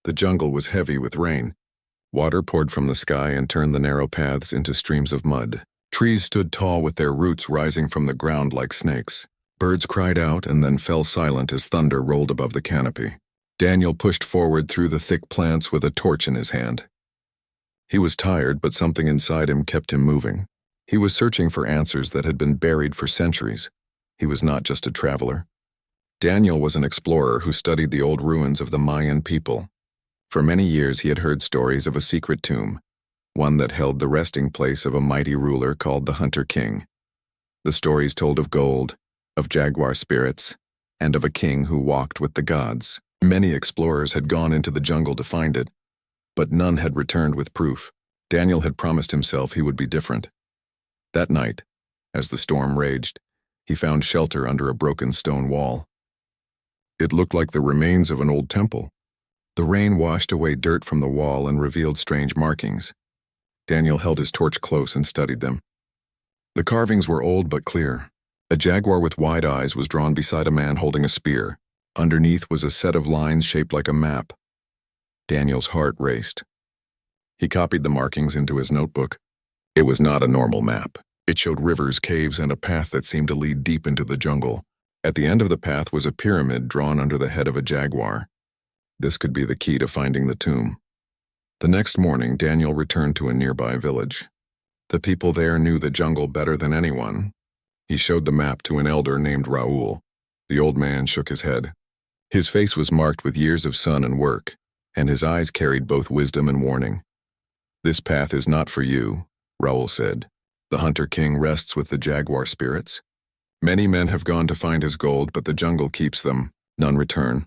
The jungle was heavy with rain. Water poured from the sky and turned the narrow paths into streams of mud. Trees stood tall with their roots rising from the ground like snakes. Birds cried out and then fell silent as thunder rolled above the canopy. Daniel pushed forward through the thick plants with a torch in his hand. He was tired, but something inside him kept him moving. He was searching for answers that had been buried for centuries. He was not just a traveler. Daniel was an explorer who studied the old ruins of the Mayan people. For many years he had heard stories of a secret tomb, one that held the resting place of a mighty ruler called the Hunter King. The stories told of gold, of jaguar spirits, and of a king who walked with the gods. Many explorers had gone into the jungle to find it, but none had returned with proof. Daniel had promised himself he would be different. That night, as the storm raged, he found shelter under a broken stone wall. It looked like the remains of an old temple. The rain washed away dirt from the wall and revealed strange markings. Daniel held his torch close and studied them. The carvings were old but clear. A jaguar with wide eyes was drawn beside a man holding a spear. Underneath was a set of lines shaped like a map. Daniel's heart raced. He copied the markings into his notebook. It was not a normal map. It showed rivers, caves, and a path that seemed to lead deep into the jungle. At the end of the path was a pyramid drawn under the head of a jaguar. This could be the key to finding the tomb. The next morning, Daniel returned to a nearby village. The people there knew the jungle better than anyone. He showed the map to an elder named Raoul. The old man shook his head. His face was marked with years of sun and work, and his eyes carried both wisdom and warning. "This path is not for you," Raoul said. "The Hunter King rests with the jaguar spirits. Many men have gone to find his gold, but the jungle keeps them. None return."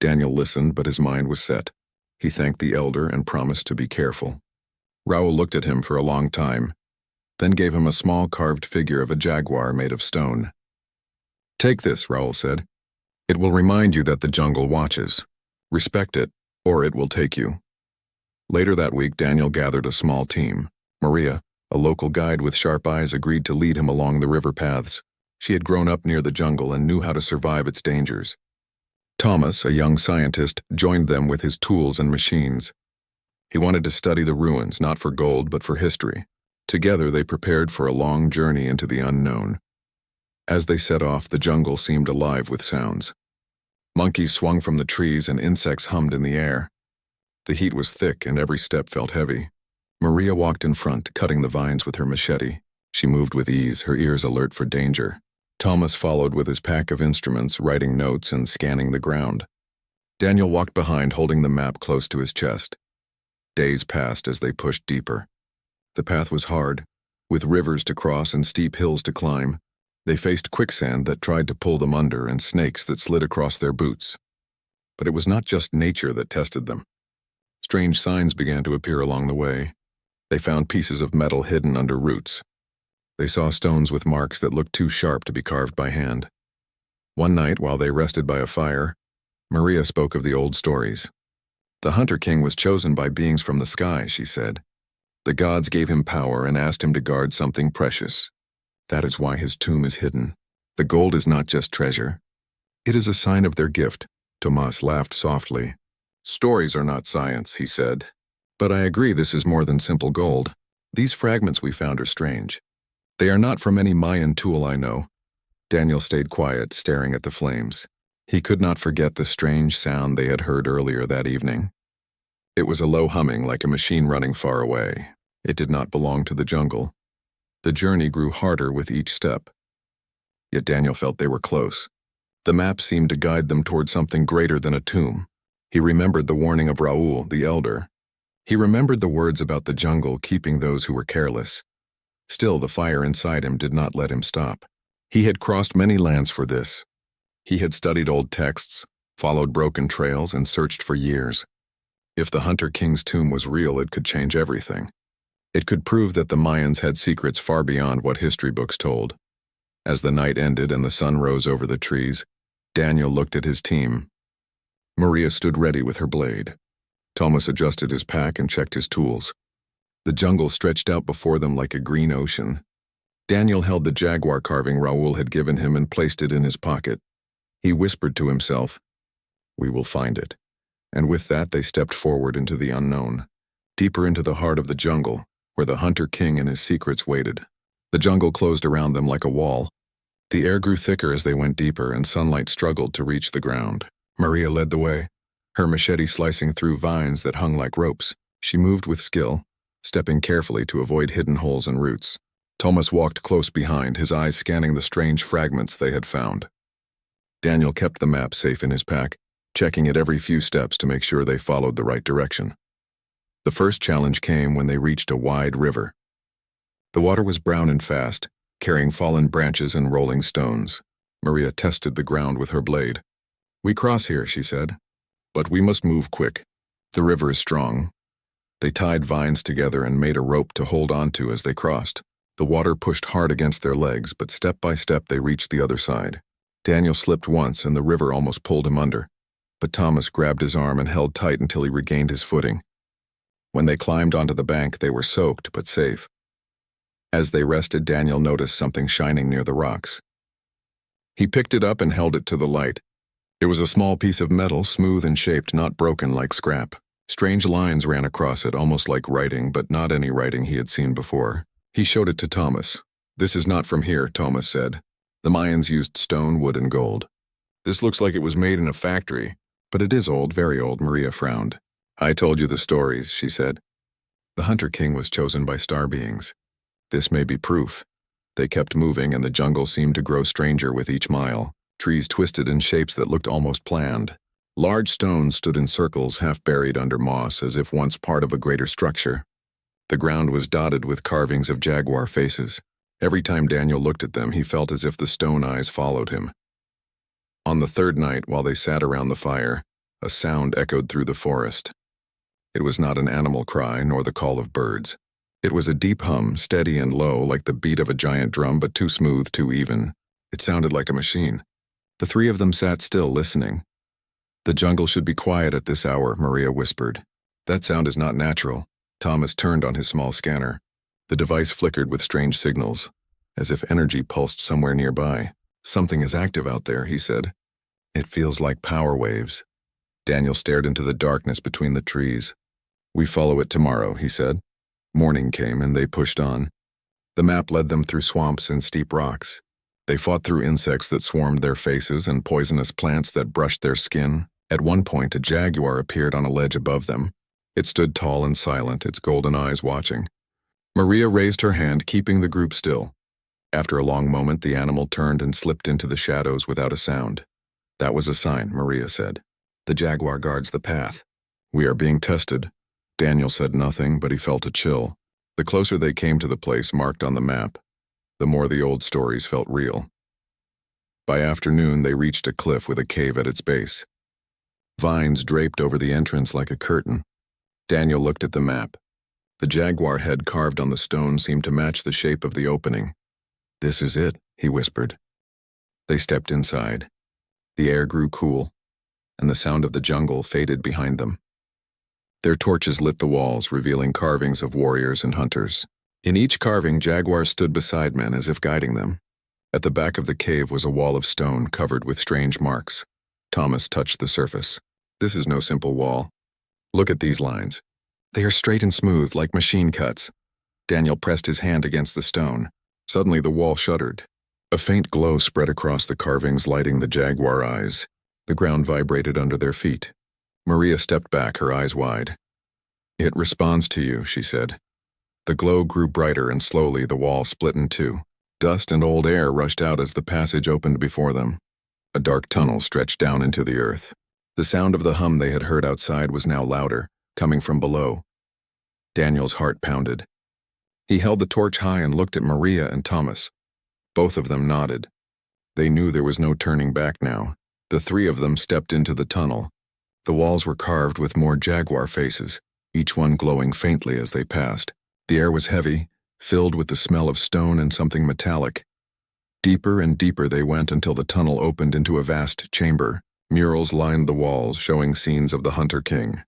Daniel listened, but his mind was set. He thanked the elder and promised to be careful. Raoul looked at him for a long time, then gave him a small carved figure of a jaguar made of stone. "Take this," Raoul said. "It will remind you that the jungle watches. Respect it, or it will take you." Later that week, Daniel gathered a small team. Maria, a local guide with sharp eyes, agreed to lead him along the river paths. She had grown up near the jungle and knew how to survive its dangers. Thomas, a young scientist, joined them with his tools and machines. He wanted to study the ruins, not for gold, but for history. Together, they prepared for a long journey into the unknown. As they set off, the jungle seemed alive with sounds. Monkeys swung from the trees and insects hummed in the air. The heat was thick and every step felt heavy. Maria walked in front, cutting the vines with her machete. She moved with ease, her ears alert for danger. Thomas followed with his pack of instruments, writing notes and scanning the ground. Daniel walked behind, holding the map close to his chest. Days passed as they pushed deeper. The path was hard, with rivers to cross and steep hills to climb. They faced quicksand that tried to pull them under and snakes that slid across their boots. But it was not just nature that tested them. Strange signs began to appear along the way. They found pieces of metal hidden under roots. They saw stones with marks that looked too sharp to be carved by hand. One night, while they rested by a fire, Maria spoke of the old stories. "The Hunter King was chosen by beings from the sky," she said. "The gods gave him power and asked him to guard something precious. That is why his tomb is hidden. The gold is not just treasure. It is a sign of their gift." Tomas laughed softly. "Stories are not science," he said. "But I agree this is more than simple gold. These fragments we found are strange. They are not from any Mayan tool I know." Daniel stayed quiet, staring at the flames. He could not forget the strange sound they had heard earlier that evening. It was a low humming, like a machine running far away. It did not belong to the jungle. The journey grew harder with each step. Yet Daniel felt they were close. The map seemed to guide them toward something greater than a tomb. He remembered the warning of Raoul, the elder. He remembered the words about the jungle keeping those who were careless. Still, the fire inside him did not let him stop. He had crossed many lands for this. He had studied old texts, followed broken trails, and searched for years. If the Hunter King's tomb was real, it could change everything. It could prove that the Mayans had secrets far beyond what history books told. As the night ended and the sun rose over the trees, Daniel looked at his team. Maria stood ready with her blade. Thomas adjusted his pack and checked his tools. The jungle stretched out before them like a green ocean. Daniel held the jaguar carving Raoul had given him and placed it in his pocket. He whispered to himself, "We will find it. And with that they stepped forward into the unknown, deeper into the heart of the jungle, where the Hunter King and his secrets waited. The jungle closed around them like a wall. The air grew thicker as they went deeper, and sunlight struggled to reach the ground. Maria led the way, her machete slicing through vines that hung like ropes. She moved with skill, stepping carefully to avoid hidden holes and roots. Thomas walked close behind, his eyes scanning the strange fragments they had found. Daniel kept the map safe in his pack, checking it every few steps to make sure they followed the right direction. The first challenge came when they reached a wide river. The water was brown and fast, carrying fallen branches and rolling stones. Maria tested the ground with her blade. "We cross here," she said, "but we must move quick. The river is strong." They tied vines together and made a rope to hold onto as they crossed. The water pushed hard against their legs, but step by step they reached the other side. Daniel slipped once and the river almost pulled him under, but Thomas grabbed his arm and held tight until he regained his footing. When they climbed onto the bank, they were soaked but safe. As they rested, Daniel noticed something shining near the rocks. He picked it up and held it to the light. It was a small piece of metal, smooth and shaped, not broken like scrap. Strange lines ran across it, almost like writing, but not any writing he had seen before. He showed it to Thomas. "This is not from here," Thomas said. "The Mayans used stone, wood, and gold. This looks like it was made in a factory, but it is old, very old," Maria frowned. "I told you the stories," she said. "The Hunter King was chosen by star beings. This may be proof." They kept moving, and the jungle seemed to grow stranger with each mile. Trees twisted in shapes that looked almost planned. Large stones stood in circles, half buried under moss, as if once part of a greater structure. The ground was dotted with carvings of jaguar faces. Every time Daniel looked at them, he felt as if the stone eyes followed him. On the third night, while they sat around the fire, a sound echoed through the forest. It was not an animal cry, nor the call of birds. It was a deep hum, steady and low, like the beat of a giant drum, but too smooth, too even. It sounded like a machine. The three of them sat still, listening. "The jungle should be quiet at this hour," Maria whispered. "That sound is not natural." Thomas turned on his small scanner. The device flickered with strange signals, as if energy pulsed somewhere nearby. "Something is active out there," he said. "It feels like power waves." Daniel stared into the darkness between the trees. "We follow it tomorrow," he said. Morning came and they pushed on. The map led them through swamps and steep rocks. They fought through insects that swarmed their faces and poisonous plants that brushed their skin. At one point, a jaguar appeared on a ledge above them. It stood tall and silent, its golden eyes watching. Maria raised her hand, keeping the group still. After a long moment, the animal turned and slipped into the shadows without a sound. "That was a sign," Maria said. "The jaguar guards the path." "We are being tested." Daniel said nothing, but he felt a chill. The closer they came to the place marked on the map, the more the old stories felt real. By afternoon, they reached a cliff with a cave at its base. Vines draped over the entrance like a curtain. Daniel looked at the map. The jaguar head carved on the stone seemed to match the shape of the opening. "This is it," he whispered. They stepped inside. The air grew cool, and the sound of the jungle faded behind them. Their torches lit the walls, revealing carvings of warriors and hunters. In each carving, jaguars stood beside men as if guiding them. At the back of the cave was a wall of stone covered with strange marks. Thomas touched the surface. "This is no simple wall. Look at these lines. They are straight and smooth, like machine cuts." Daniel pressed his hand against the stone. Suddenly the wall shuddered. A faint glow spread across the carvings, lighting the jaguar eyes. The ground vibrated under their feet. Maria stepped back, her eyes wide. "It responds to you," she said. The glow grew brighter, and slowly the wall split in two. Dust and old air rushed out as the passage opened before them. A dark tunnel stretched down into the earth. The sound of the hum they had heard outside was now louder, coming from below. Daniel's heart pounded. He held the torch high and looked at Maria and Thomas. Both of them nodded. They knew there was no turning back now. The three of them stepped into the tunnel. The walls were carved with more jaguar faces, each one glowing faintly as they passed. The air was heavy, filled with the smell of stone and something metallic. Deeper and deeper they went until the tunnel opened into a vast chamber. Murals lined the walls, showing scenes of the Hunter King.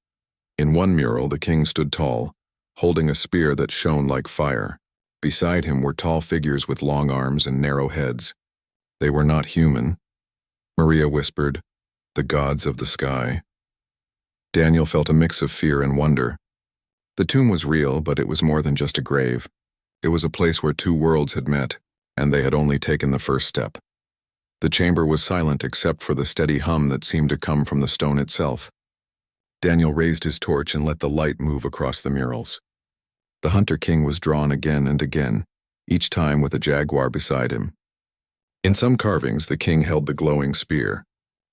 In one mural, the king stood tall, holding a spear that shone like fire. Beside him were tall figures with long arms and narrow heads. They were not human. Maria whispered, "The gods of the sky." Daniel felt a mix of fear and wonder. The tomb was real, but it was more than just a grave. It was a place where two worlds had met, and they had only taken the first step. The chamber was silent except for the steady hum that seemed to come from the stone itself. Daniel raised his torch and let the light move across the murals. The Hunter King was drawn again and again, each time with a jaguar beside him. In some carvings, the king held the glowing spear.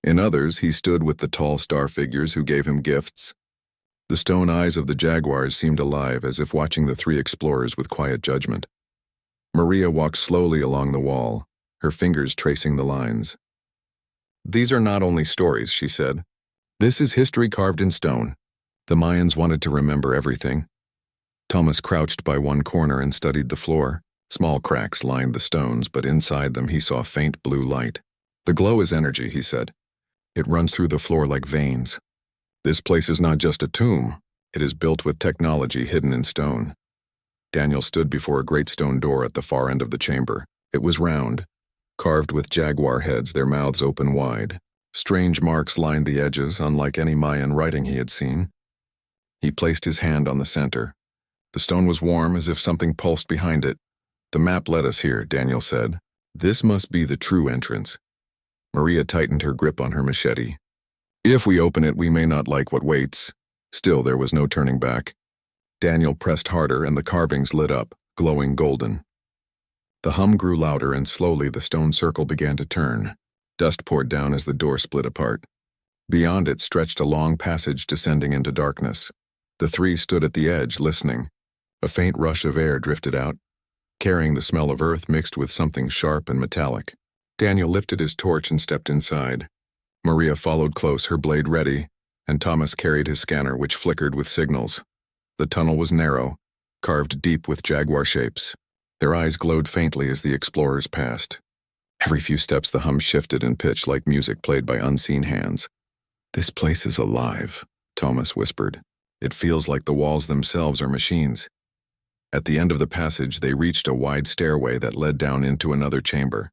In others, he stood with the tall star figures who gave him gifts. The stone eyes of the jaguars seemed alive, as if watching the three explorers with quiet judgment. Maria walked slowly along the wall, her fingers tracing the lines. "These are not only stories," she said. "This is history carved in stone." The Mayans wanted to remember everything. Thomas crouched by one corner and studied the floor. Small cracks lined the stones, but inside them he saw faint blue light. "The glow is energy," he said. "It runs through the floor like veins. This place is not just a tomb. It is built with technology hidden in stone." Daniel stood before a great stone door at the far end of the chamber. It was round, carved with jaguar heads, their mouths open wide. Strange marks lined the edges, unlike any Mayan writing he had seen. He placed his hand on the center. The stone was warm, as if something pulsed behind it. "The map led us here," Daniel said. "This must be the true entrance." Maria tightened her grip on her machete. "If we open it, we may not like what waits." Still, there was no turning back. Daniel pressed harder, and the carvings lit up, glowing golden. The hum grew louder, and slowly the stone circle began to turn. Dust poured down as the door split apart. Beyond it stretched a long passage descending into darkness. The three stood at the edge, listening. A faint rush of air drifted out, carrying the smell of earth mixed with something sharp and metallic. Daniel lifted his torch and stepped inside. Maria followed close, her blade ready, and Thomas carried his scanner, which flickered with signals. The tunnel was narrow, carved deep with jaguar shapes. Their eyes glowed faintly as the explorers passed. Every few steps the hum shifted in pitch like music played by unseen hands. "This place is alive," Thomas whispered. "It feels like the walls themselves are machines." At the end of the passage, they reached a wide stairway that led down into another chamber.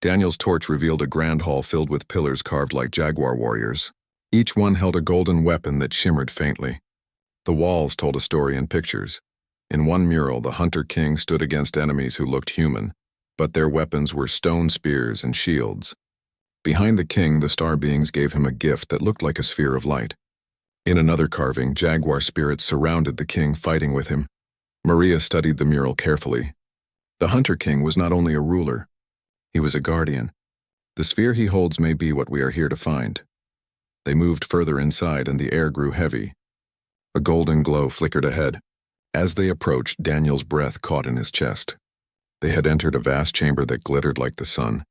Daniel's torch revealed a grand hall filled with pillars carved like jaguar warriors. Each one held a golden weapon that shimmered faintly. The walls told a story in pictures. In one mural, the Hunter King stood against enemies who looked human, but their weapons were stone spears and shields. Behind the king, the star beings gave him a gift that looked like a sphere of light. In another carving, jaguar spirits surrounded the king, fighting with him. Maria studied the mural carefully. The Hunter King was not only a ruler, he was a guardian. The sphere he holds may be what we are here to find. They moved further inside, and the air grew heavy. A golden glow flickered ahead. As they approached, Daniel's breath caught in his chest. They had entered a vast chamber that glittered like the sun.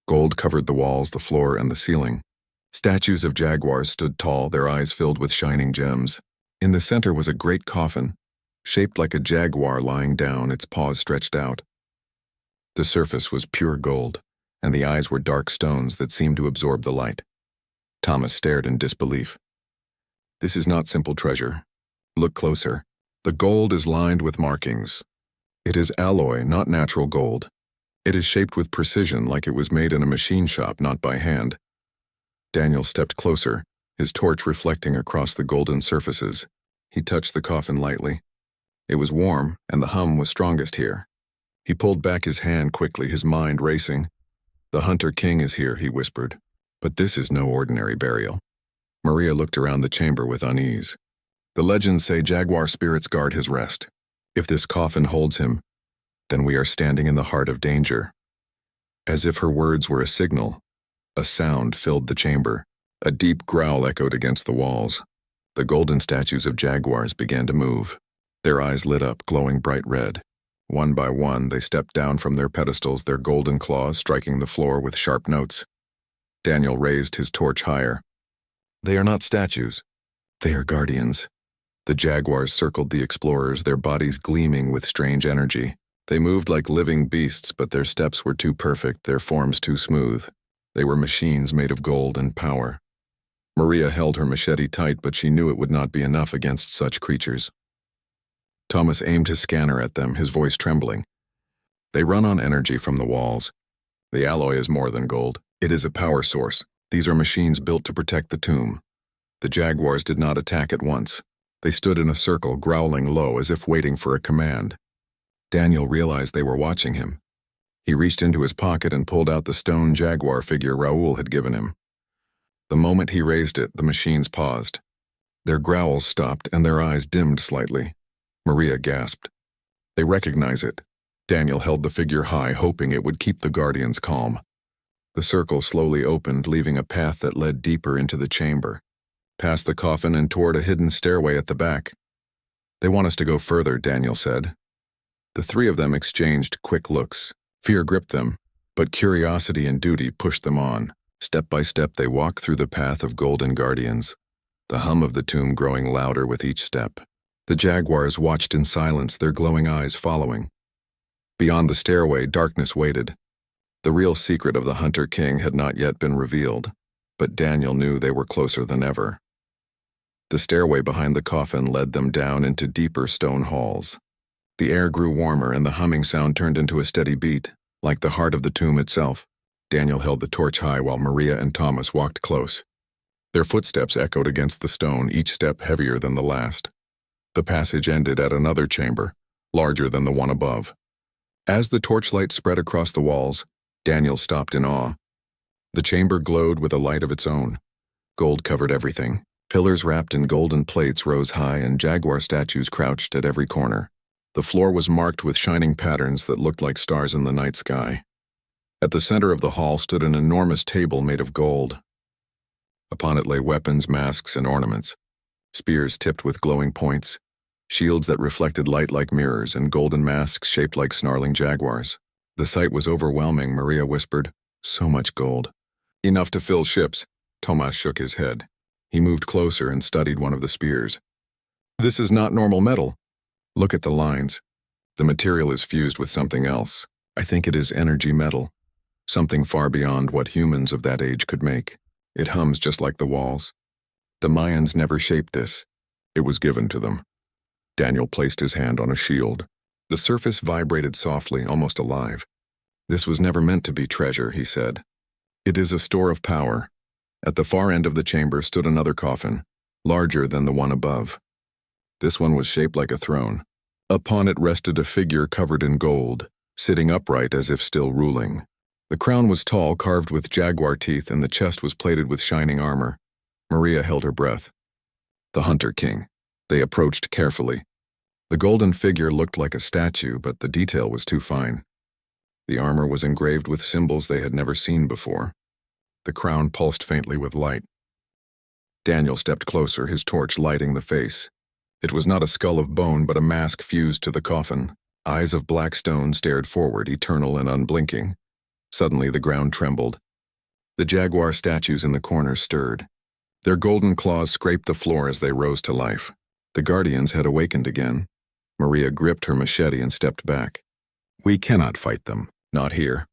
Gold covered the walls, the floor, and the ceiling. Statues of jaguars stood tall, their eyes filled with shining gems. In the center was a great coffin, shaped like a jaguar lying down, its paws stretched out. The surface was pure gold, and the eyes were dark stones that seemed to absorb the light. Thomas stared in disbelief. "This is not simple treasure. Look closer. The gold is lined with markings. It is alloy, not natural gold. It is shaped with precision, like it was made in a machine shop, not by hand." Daniel stepped closer, his torch reflecting across the golden surfaces. He touched the coffin lightly. It was warm, and the hum was strongest here. He pulled back his hand quickly, his mind racing. "The Hunter King is here," he whispered. "But this is no ordinary burial." Maria looked around the chamber with unease. "The legends say jaguar spirits guard his rest. If this coffin holds him, then we are standing in the heart of danger." As if her words were a signal, a sound filled the chamber. A deep growl echoed against the walls. The golden statues of jaguars began to move. Their eyes lit up, glowing bright red. One by one, they stepped down from their pedestals, their golden claws striking the floor with sharp notes. Daniel raised his torch higher. "They are not statues. They are guardians." The jaguars circled the explorers, their bodies gleaming with strange energy. They moved like living beasts, but their steps were too perfect, their forms too smooth. They were machines made of gold and power. Maria held her machete tight, but she knew it would not be enough against such creatures. Thomas aimed his scanner at them, his voice trembling. "They run on energy from the walls. The alloy is more than gold. It is a power source. These are machines built to protect the tomb." The jaguars did not attack at once. They stood in a circle, growling low as if waiting for a command. Daniel realized they were watching him. He reached into his pocket and pulled out the stone jaguar figure Raoul had given him. The moment he raised it, the machines paused. Their growls stopped and their eyes dimmed slightly. Maria gasped. They recognize it. Daniel held the figure high, hoping it would keep the guardians calm. The circle slowly opened, leaving a path that led deeper into the chamber, past the coffin and toward a hidden stairway at the back. They want us to go further, Daniel said. The three of them exchanged quick looks. Fear gripped them, but curiosity and duty pushed them on. Step by step, they walked through the path of golden guardians, the hum of the tomb growing louder with each step. The jaguars watched in silence, their glowing eyes following. Beyond the stairway, darkness waited. The real secret of the Hunter King had not yet been revealed, but Daniel knew they were closer than ever. The stairway behind the coffin led them down into deeper stone halls. The air grew warmer and the humming sound turned into a steady beat, like the heart of the tomb itself. Daniel held the torch high while Maria and Thomas walked close. Their footsteps echoed against the stone, each step heavier than the last. The passage ended at another chamber, larger than the one above. As the torchlight spread across the walls, Daniel stopped in awe. The chamber glowed with a light of its own. Gold covered everything. Pillars wrapped in golden plates rose high and jaguar statues crouched at every corner. The floor was marked with shining patterns that looked like stars in the night sky. At the center of the hall stood an enormous table made of gold. Upon it lay weapons, masks, and ornaments. Spears tipped with glowing points, shields that reflected light like mirrors, and golden masks shaped like snarling jaguars. The sight was overwhelming, Maria whispered. So much gold. Enough to fill ships. Thomas shook his head. He moved closer and studied one of the spears. This is not normal metal. Look at the lines. The material is fused with something else. I think it is energy metal. Something far beyond what humans of that age could make. It hums just like the walls. The Mayans never shaped this. It was given to them. Daniel placed his hand on a shield. The surface vibrated softly, almost alive. This was never meant to be treasure, he said. It is a store of power. At the far end of the chamber stood another coffin, larger than the one above. This one was shaped like a throne. Upon it rested a figure covered in gold, sitting upright as if still ruling. The crown was tall, carved with jaguar teeth, and the chest was plated with shining armor. Maria held her breath. The Hunter King. They approached carefully. The golden figure looked like a statue, but the detail was too fine. The armor was engraved with symbols they had never seen before. The crown pulsed faintly with light. Daniel stepped closer, his torch lighting the face. It was not a skull of bone, but a mask fused to the coffin. Eyes of black stone stared forward, eternal and unblinking. Suddenly the ground trembled. The jaguar statues in the corner stirred. Their golden claws scraped the floor as they rose to life. The guardians had awakened again. Maria gripped her machete and stepped back. We cannot fight them, not here.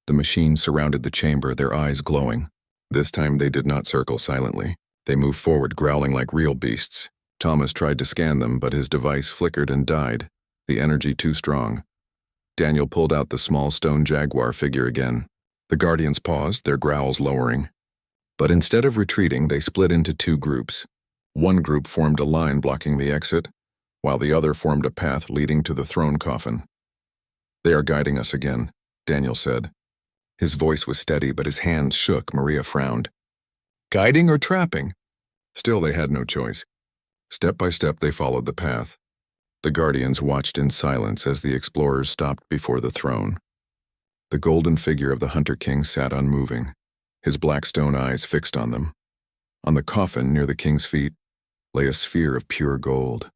The machines surrounded the chamber, their eyes glowing. This time they did not circle silently. They moved forward, growling like real beasts. Thomas tried to scan them, but his device flickered and died, the energy too strong. Daniel pulled out the small stone jaguar figure again. The guardians paused, their growls lowering. But instead of retreating, they split into two groups. One group formed a line blocking the exit, while the other formed a path leading to the throne coffin. They are guiding us again, Daniel said. His voice was steady, but his hands shook. Maria frowned. Guiding or trapping? Still, they had no choice. Step by step, they followed the path. The guardians watched in silence as the explorers stopped before the throne. The golden figure of the Hunter King sat unmoving, his black stone eyes fixed on them. On the coffin near the king's feet lay a sphere of pure gold.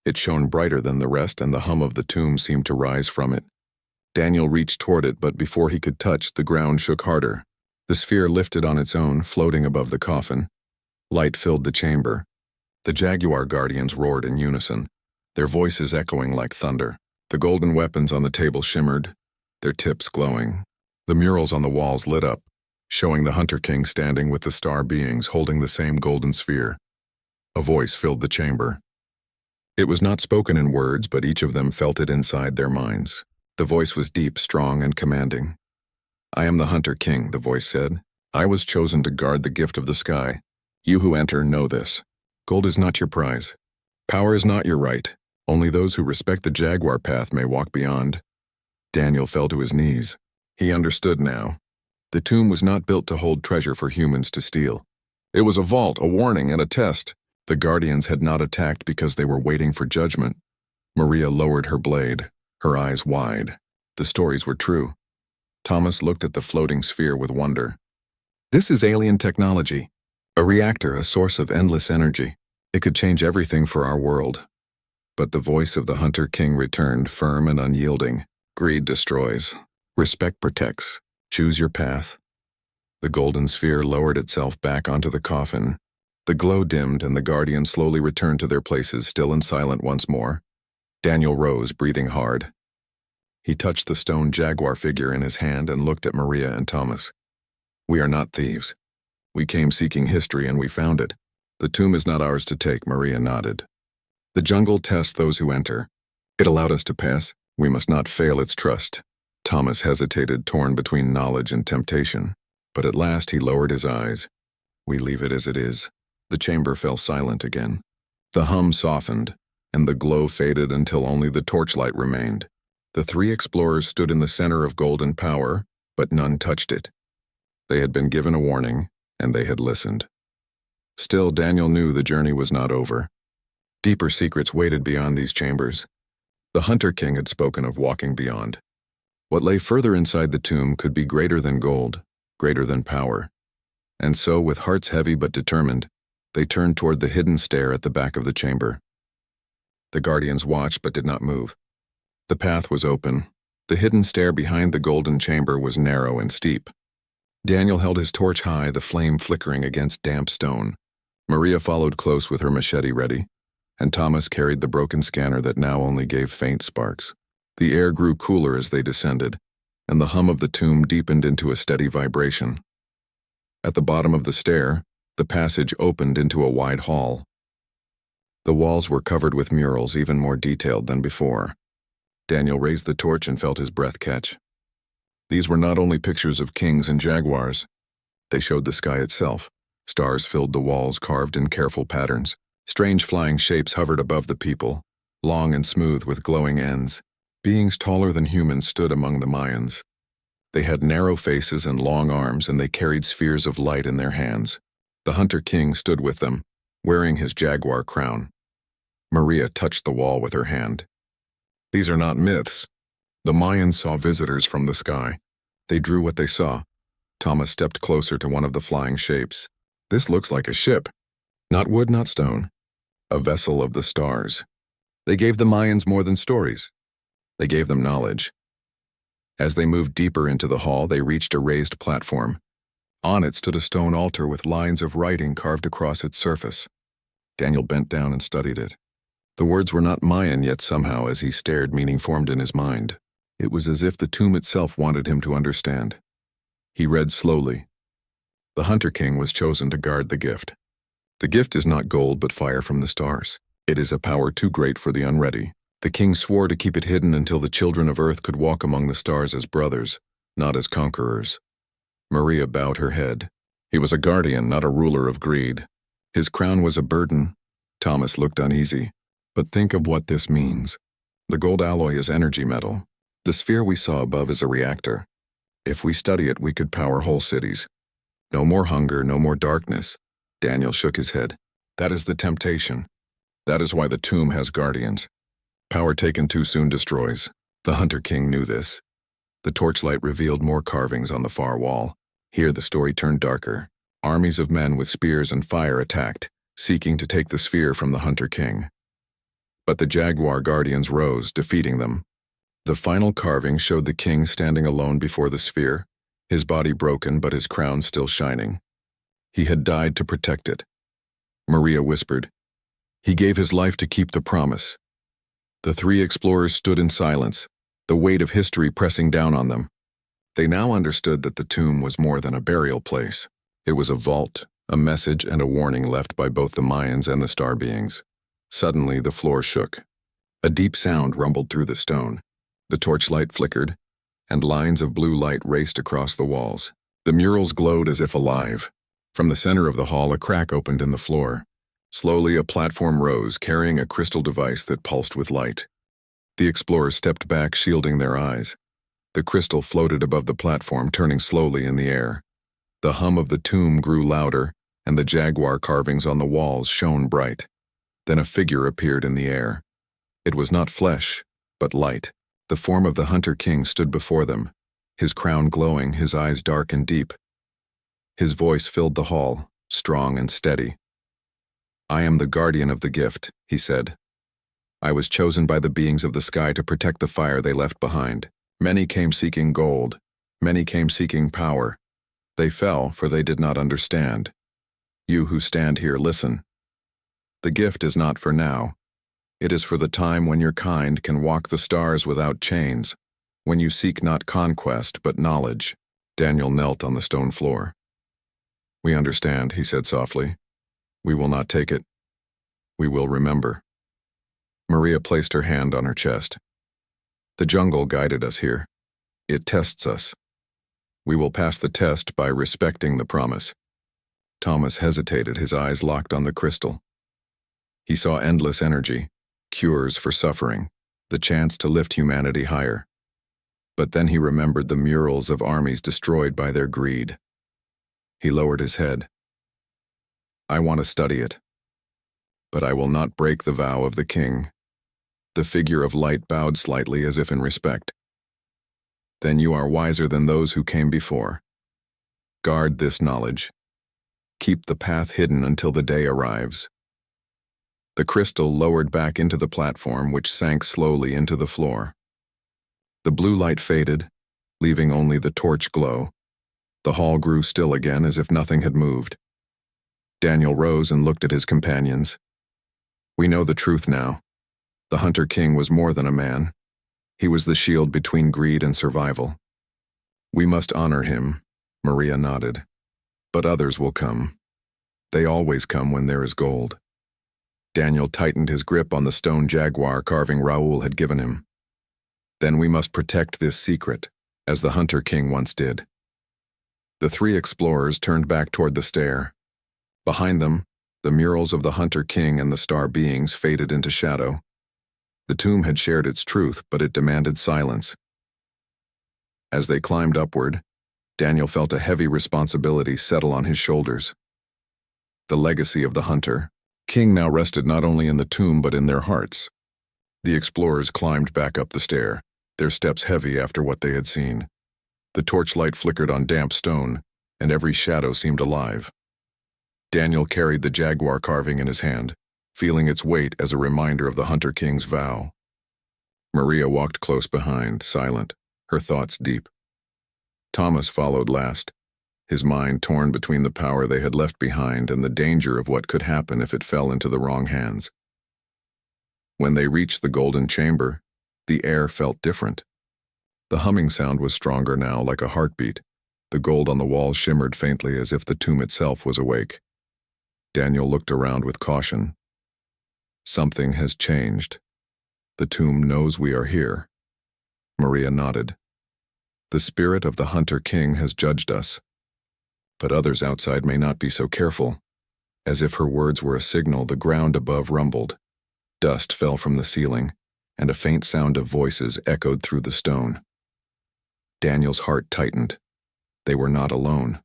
It shone brighter than the rest, and the hum of the tomb seemed to rise from it. Daniel reached toward it, but before he could touch, the ground shook harder. The sphere lifted on its own, floating above the coffin. Light filled the chamber. The jaguar guardians roared in unison, their voices echoing like thunder. The golden weapons on the table shimmered, their tips glowing. The murals on the walls lit up, showing the Hunter King standing with the star beings holding the same golden sphere. A voice filled the chamber. It was not spoken in words, but each of them felt it inside their minds. The voice was deep, strong, and commanding. I am the Hunter King, the voice said. I was chosen to guard the gift of the sky. You who enter know this. Gold is not your prize. Power is not your right. Only those who respect the Jaguar path may walk beyond. Daniel fell to his knees. He understood now. The tomb was not built to hold treasure for humans to steal. It was a vault, a warning, and a test. The guardians had not attacked because they were waiting for judgment. Maria lowered her blade, her eyes wide. The stories were true. Thomas looked at the floating sphere with wonder. This is alien technology. A reactor, a source of endless energy. It could change everything for our world. But the voice of the Hunter King returned, firm and unyielding. Greed destroys. Respect protects. Choose your path. The golden sphere lowered itself back onto the coffin. The glow dimmed and the guardians slowly returned to their places, still and silent once more. Daniel rose, breathing hard. He touched the stone jaguar figure in his hand and looked at Maria and Thomas. We are not thieves. We came seeking history and we found it. The tomb is not ours to take, Maria nodded. The jungle tests those who enter. It allowed us to pass. We must not fail its trust. Thomas hesitated, torn between knowledge and temptation. But at last he lowered his eyes. We leave it as it is. The chamber fell silent again. The hum softened, and the glow faded until only the torchlight remained. The three explorers stood in the center of golden power, but none touched it. They had been given a warning, and they had listened. Still, Daniel knew the journey was not over. Deeper secrets waited beyond these chambers. The Hunter King had spoken of walking beyond. What lay further inside the tomb could be greater than gold, greater than power. And so, with hearts heavy but determined, they turned toward the hidden stair at the back of the chamber. The guardians watched but did not move. The path was open. The hidden stair behind the golden chamber was narrow and steep. Daniel held his torch high, the flame flickering against damp stone. Maria followed close with her machete ready, and Thomas carried the broken scanner that now only gave faint sparks. The air grew cooler as they descended, and the hum of the tomb deepened into a steady vibration. At the bottom of the stair, the passage opened into a wide hall. The walls were covered with murals, even more detailed than before. Daniel raised the torch and felt his breath catch. These were not only pictures of kings and jaguars. They showed the sky itself. Stars filled the walls, carved in careful patterns. Strange flying shapes hovered above the people, long and smooth with glowing ends. Beings taller than humans stood among the Mayans. They had narrow faces and long arms, and they carried spheres of light in their hands. The Hunter King stood with them, wearing his jaguar crown. Maria touched the wall with her hand. These are not myths. The Mayans saw visitors from the sky. They drew what they saw. Thomas stepped closer to one of the flying shapes. This looks like a ship. Not wood, not stone. A vessel of the stars. They gave the Mayans more than stories. They gave them knowledge. As they moved deeper into the hall, they reached a raised platform. On it stood a stone altar with lines of writing carved across its surface. Daniel bent down and studied it. The words were not Mayan, yet somehow, as he stared, meaning formed in his mind. It was as if the tomb itself wanted him to understand. He read slowly. The Hunter King was chosen to guard the gift. The gift is not gold but fire from the stars. It is a power too great for the unready. The king swore to keep it hidden until the children of earth could walk among the stars as brothers, not as conquerors. Maria bowed her head. He was a guardian, not a ruler of greed. His crown was a burden. Thomas looked uneasy. But think of what this means. The gold alloy is energy metal. The sphere we saw above is a reactor. If we study it, we could power whole cities. No more hunger, no more darkness. Daniel shook his head. That is the temptation. That is why the tomb has guardians. Power taken too soon destroys. The Hunter King knew this. The torchlight revealed more carvings on the far wall. Here the story turned darker. Armies of men with spears and fire attacked, seeking to take the sphere from the Hunter King. But the Jaguar guardians rose, defeating them. The final carving showed the king standing alone before the sphere, his body broken but his crown still shining. He had died to protect it. Maria whispered, "He gave his life to keep the promise." The three explorers stood in silence, the weight of history pressing down on them. They now understood that the tomb was more than a burial place. It was a vault, a message and a warning left by both the Mayans and the star beings. Suddenly, the floor shook. A deep sound rumbled through the stone. The torchlight flickered, and lines of blue light raced across the walls. The murals glowed as if alive. From the center of the hall, a crack opened in the floor. Slowly, a platform rose, carrying a crystal device that pulsed with light. The explorers stepped back, shielding their eyes. The crystal floated above the platform, turning slowly in the air. The hum of the tomb grew louder, and the jaguar carvings on the walls shone bright. Then a figure appeared in the air. It was not flesh, but light. The form of the Hunter King stood before them, his crown glowing, his eyes dark and deep. His voice filled the hall, strong and steady. "I am the guardian of the gift," he said. "I was chosen by the beings of the sky to protect the fire they left behind. Many came seeking gold. Many came seeking power. They fell, for they did not understand. You who stand here, listen. The gift is not for now. It is for the time when your kind can walk the stars without chains, when you seek not conquest but knowledge." Daniel knelt on the stone floor. "We understand," he said softly. "We will not take it. We will remember." Maria placed her hand on her chest. "The jungle guided us here. It tests us. We will pass the test by respecting the promise." Thomas hesitated, his eyes locked on the crystal. He saw endless energy, cures for suffering, the chance to lift humanity higher. But then he remembered the murals of armies destroyed by their greed. He lowered his head. "I want to study it. But I will not break the vow of the king." The figure of light bowed slightly as if in respect. "Then you are wiser than those who came before. Guard this knowledge. Keep the path hidden until the day arrives." The crystal lowered back into the platform, which sank slowly into the floor. The blue light faded, leaving only the torch glow. The hall grew still again, as if nothing had moved. Daniel rose and looked at his companions. "We know the truth now. The Hunter King was more than a man. He was the shield between greed and survival. We must honor him," Maria nodded. "But others will come. They always come when there is gold." Daniel tightened his grip on the stone jaguar carving Raoul had given him. "Then we must protect this secret, as the Hunter King once did." The three explorers turned back toward the stair. Behind them, the murals of the Hunter King and the star beings faded into shadow. The tomb had shared its truth, but it demanded silence. As they climbed upward, Daniel felt a heavy responsibility settle on his shoulders. The legacy of the Hunter King now rested not only in the tomb but in their hearts. The explorers climbed back up the stair, their steps heavy after what they had seen. The torchlight flickered on damp stone, and every shadow seemed alive. Daniel carried the jaguar carving in his hand, feeling its weight as a reminder of the Hunter King's vow. Maria walked close behind, silent, her thoughts deep. Thomas followed last, his mind torn between the power they had left behind and the danger of what could happen if it fell into the wrong hands. When they reached the golden chamber, the air felt different. The humming sound was stronger now, like a heartbeat. The gold on the walls shimmered faintly as if the tomb itself was awake. Daniel looked around with caution. "Something has changed. The tomb knows we are here." Maria nodded. "The spirit of the Hunter King has judged us. But others outside may not be so careful." As if her words were a signal, the ground above rumbled. Dust fell from the ceiling, and a faint sound of voices echoed through the stone. Daniel's heart tightened. They were not alone.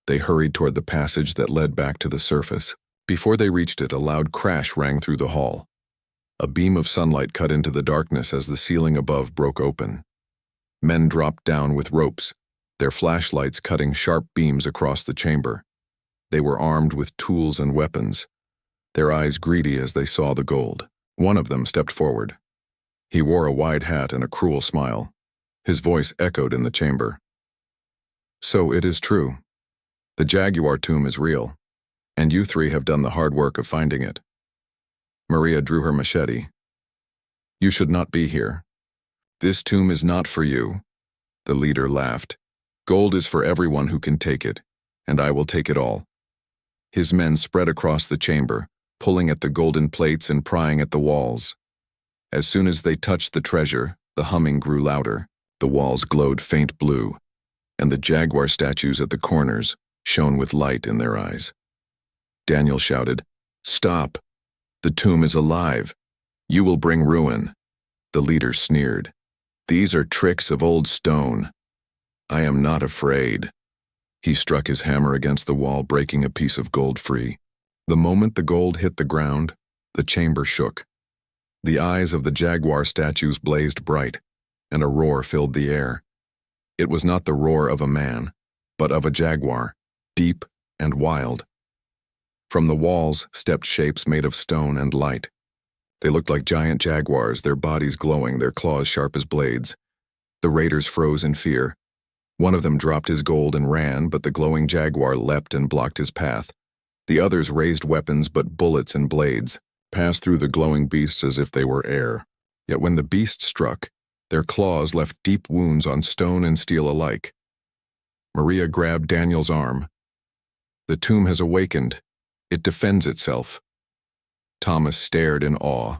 They hurried toward the passage that led back to the surface. Before they reached it, a loud crash rang through the hall. A beam of sunlight cut into the darkness as the ceiling above broke open. Men dropped down with ropes, their flashlights cutting sharp beams across the chamber. They were armed with tools and weapons, their eyes greedy as they saw the gold. One of them stepped forward. He wore a wide hat and a cruel smile. His voice echoed in the chamber. "So it is true. The Jaguar tomb is real, and you three have done the hard work of finding it." Maria drew her machete. "You should not be here. This tomb is not for you." The leader laughed. "Gold is for everyone who can take it, and I will take it all." His men spread across the chamber, pulling at the golden plates and prying at the walls. As soon as they touched the treasure, the humming grew louder. The walls glowed faint blue, and the jaguar statues at the corners, shone with light in their eyes. Daniel shouted, "Stop! The tomb is alive. You will bring ruin." The leader sneered. "These are tricks of old stone. I am not afraid." He struck his hammer against the wall, breaking a piece of gold free. The moment the gold hit the ground, the chamber shook. The eyes of the jaguar statues blazed bright, and a roar filled the air. It was not the roar of a man, but of a jaguar, deep and wild. From the walls stepped shapes made of stone and light. They looked like giant jaguars, their bodies glowing, their claws sharp as blades. The raiders froze in fear. One of them dropped his gold and ran, but the glowing jaguar leapt and blocked his path. The others raised weapons, but bullets and blades passed through the glowing beasts as if they were air. Yet when the beast struck, their claws left deep wounds on stone and steel alike. Maria grabbed Daniel's arm. "The tomb has awakened. It defends itself." Thomas stared in awe.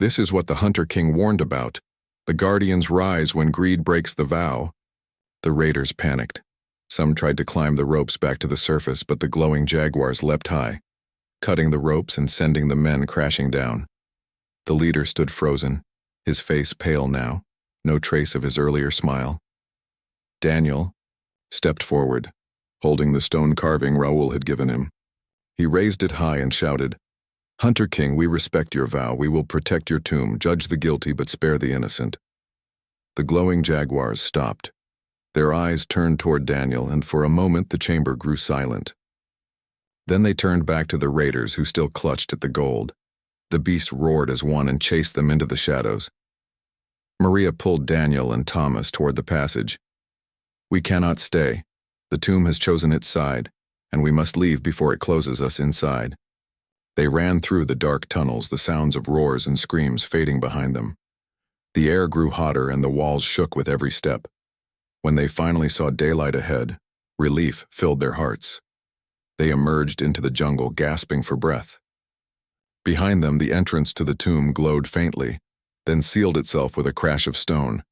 This is what the Hunter King warned about. The guardians rise when greed breaks the vow. The raiders panicked. Some tried to climb the ropes back to the surface, but the glowing jaguars leapt high, cutting the ropes and sending the men crashing down. The leader stood frozen, his face pale now, no trace of his earlier smile. Daniel stepped forward, holding the stone carving Raoul had given him. He raised it high and shouted, "Hunter King, we respect your vow. We will protect your tomb, judge the guilty but spare the innocent." The glowing jaguars stopped. Their eyes turned toward Daniel, and for a moment the chamber grew silent. Then they turned back to the raiders who still clutched at the gold. The beast roared as one and chased them into the shadows. Maria pulled Daniel and Thomas toward the passage. "We cannot stay. The tomb has chosen its side, and we must leave before it closes us inside." They ran through the dark tunnels, the sounds of roars and screams fading behind them. The air grew hotter and the walls shook with every step. When they finally saw daylight ahead, relief filled their hearts. They emerged into the jungle, gasping for breath. Behind them, the entrance to the tomb glowed faintly, then sealed itself with a crash of stone.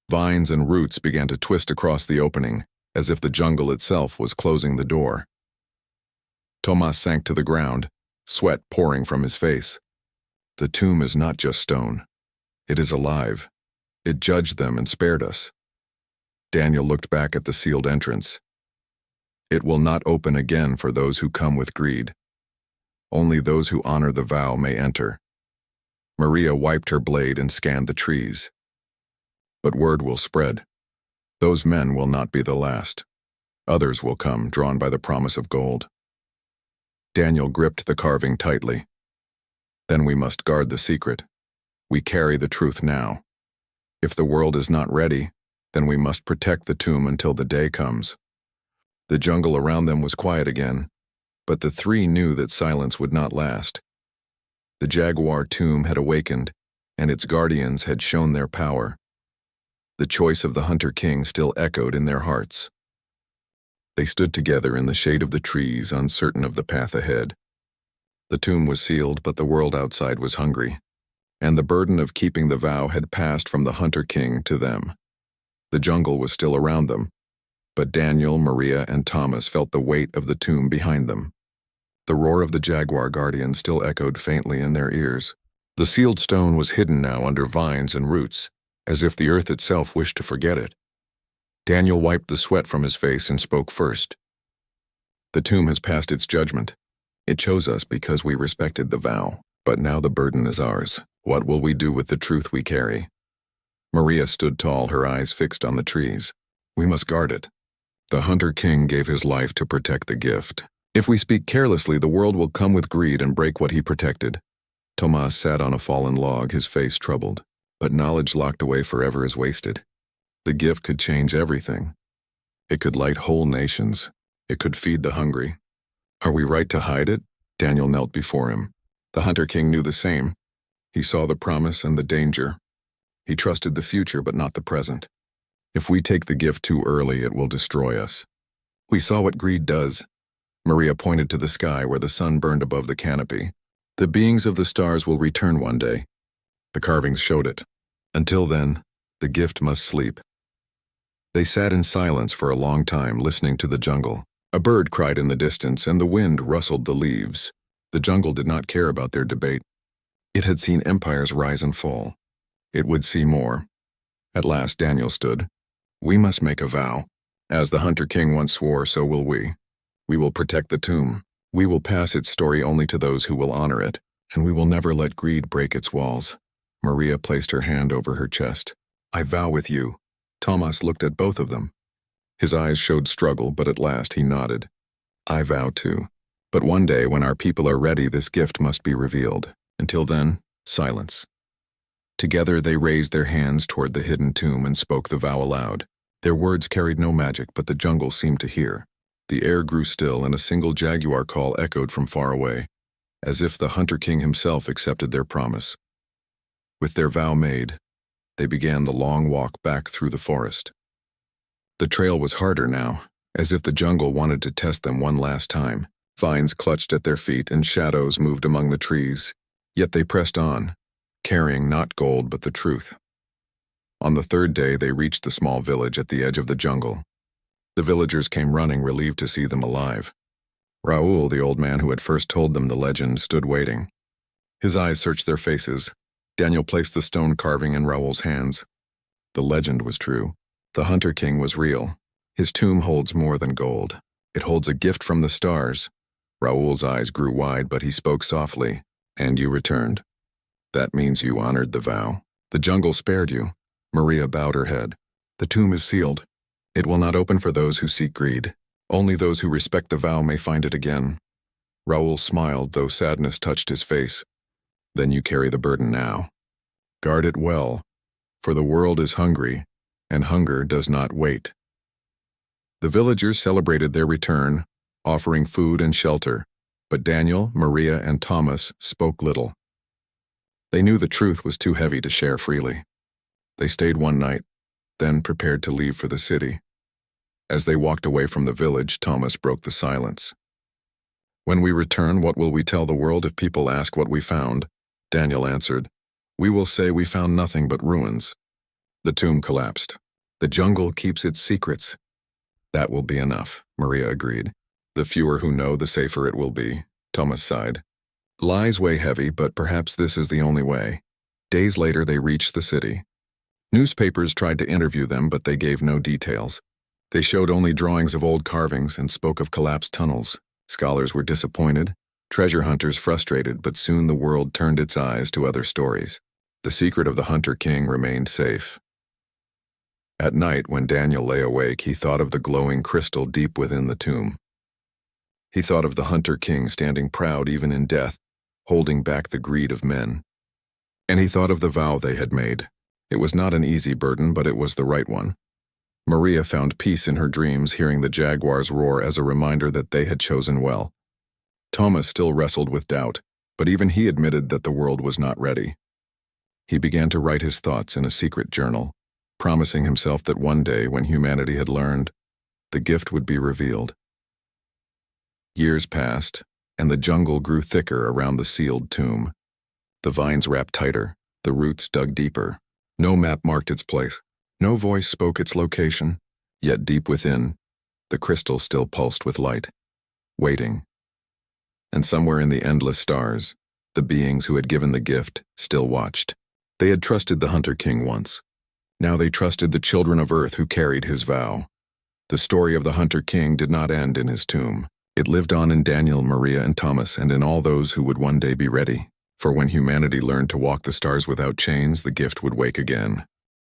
Vines and roots began to twist across the opening, as if the jungle itself was closing the door. Thomas sank to the ground, sweat pouring from his face. The tomb is not just stone. It is alive. It judged them and spared us. Daniel looked back at the sealed entrance. It will not open again for those who come with greed. Only those who honor the vow may enter. Maria wiped her blade and scanned the trees. But word will spread. Those men will not be the last. Others will come, drawn by the promise of gold. Daniel gripped the carving tightly. Then we must guard the secret. We carry the truth now. If the world is not ready, then we must protect the tomb until the day comes. The jungle around them was quiet again, but the three knew that silence would not last. The jaguar tomb had awakened, and its guardians had shown their power. The choice of the Hunter King still echoed in their hearts. They stood together in the shade of the trees, uncertain of the path ahead. The tomb was sealed, but the world outside was hungry, and the burden of keeping the vow had passed from the Hunter King to them. The jungle was still around them, but Daniel, Maria, and Thomas felt the weight of the tomb behind them. The roar of the jaguar guardian still echoed faintly in their ears. The sealed stone was hidden now under vines and roots, as if the earth itself wished to forget it. Daniel wiped the sweat from his face and spoke first. "The tomb has passed its judgment. It chose us because we respected the vow, but now the burden is ours. What will we do with the truth we carry?" Maria stood tall, her eyes fixed on the trees. "We must guard it. The Hunter King gave his life to protect the gift. If we speak carelessly, the world will come with greed and break what he protected." Thomas sat on a fallen log, his face troubled. But knowledge locked away forever is wasted. The gift could change everything. It could light whole nations. It could feed the hungry. Are we right to hide it? Daniel knelt before him. The Hunter King knew the same. He saw the promise and the danger. He trusted the future, but not the present. If we take the gift too early, it will destroy us. We saw what greed does. Maria pointed to the sky where the sun burned above the canopy. The beings of the stars will return one day. The carvings showed it. Until then, the gift must sleep. They sat in silence for a long time, listening to the jungle. A bird cried in the distance, and the wind rustled the leaves. The jungle did not care about their debate. It had seen empires rise and fall. It would see more. At last Daniel stood. "We must make a vow. As the Hunter King once swore, so will we. We will protect the tomb. We will pass its story only to those who will honor it, and we will never let greed break its walls." Maria placed her hand over her chest. "I vow with you." Thomas looked at both of them. His eyes showed struggle, but at last he nodded. "I vow too. But one day, when our people are ready, this gift must be revealed. Until then, silence." Together they raised their hands toward the hidden tomb and spoke the vow aloud. Their words carried no magic, but the jungle seemed to hear. The air grew still, and a single jaguar call echoed from far away, as if the Hunter King himself accepted their promise. With their vow made, they began the long walk back through the forest. The trail was harder now, as if the jungle wanted to test them one last time. Vines clutched at their feet and shadows moved among the trees, yet they pressed on, carrying not gold but the truth. On the third day they reached the small village at the edge of the jungle. The villagers came running, relieved to see them alive. Raoul, the old man who had first told them the legend, stood waiting. His eyes searched their faces. Daniel placed the stone carving in Raoul's hands. The legend was true. The Hunter King was real. His tomb holds more than gold. It holds a gift from the stars. Raoul's eyes grew wide, but he spoke softly. "And you returned. That means you honored the vow. The jungle spared you." Maria bowed her head. "The tomb is sealed. It will not open for those who seek greed. Only those who respect the vow may find it again." Raoul smiled, though sadness touched his face. "Then you carry the burden now. Guard it well, for the world is hungry, and hunger does not wait." The villagers celebrated their return, offering food and shelter, but Daniel, Maria, and Thomas spoke little. They knew the truth was too heavy to share freely. They stayed one night, then prepared to leave for the city. As they walked away from the village, Thomas broke the silence. "When we return, what will we tell the world if people ask what we found?" Daniel answered. "We will say we found nothing but ruins." The tomb collapsed. "The jungle keeps its secrets." "That will be enough," Maria agreed. "The fewer who know, the safer it will be," Thomas sighed. "Lies weigh heavy, but perhaps this is the only way." Days later they reached the city. Newspapers tried to interview them, but they gave no details. They showed only drawings of old carvings and spoke of collapsed tunnels. Scholars were disappointed, treasure hunters frustrated, but soon the world turned its eyes to other stories. The secret of the Hunter King remained safe. At night, when Daniel lay awake, he thought of the glowing crystal deep within the tomb. He thought of the Hunter King standing proud even in death, holding back the greed of men. And he thought of the vow they had made. It was not an easy burden, but it was the right one. Maria found peace in her dreams, hearing the jaguars roar as a reminder that they had chosen well. Thomas still wrestled with doubt, but even he admitted that the world was not ready. He began to write his thoughts in a secret journal, promising himself that one day, when humanity had learned, the gift would be revealed. Years passed, and the jungle grew thicker around the sealed tomb. The vines wrapped tighter, the roots dug deeper. No map marked its place. No voice spoke its location. Yet deep within, the crystal still pulsed with light, waiting. And somewhere in the endless stars, the beings who had given the gift still watched. They had trusted the Hunter King once. Now they trusted the children of Earth who carried his vow. The story of the Hunter King did not end in his tomb. It lived on in Daniel, Maria, and Thomas, and in all those who would one day be ready. For when humanity learned to walk the stars without chains, the gift would wake again.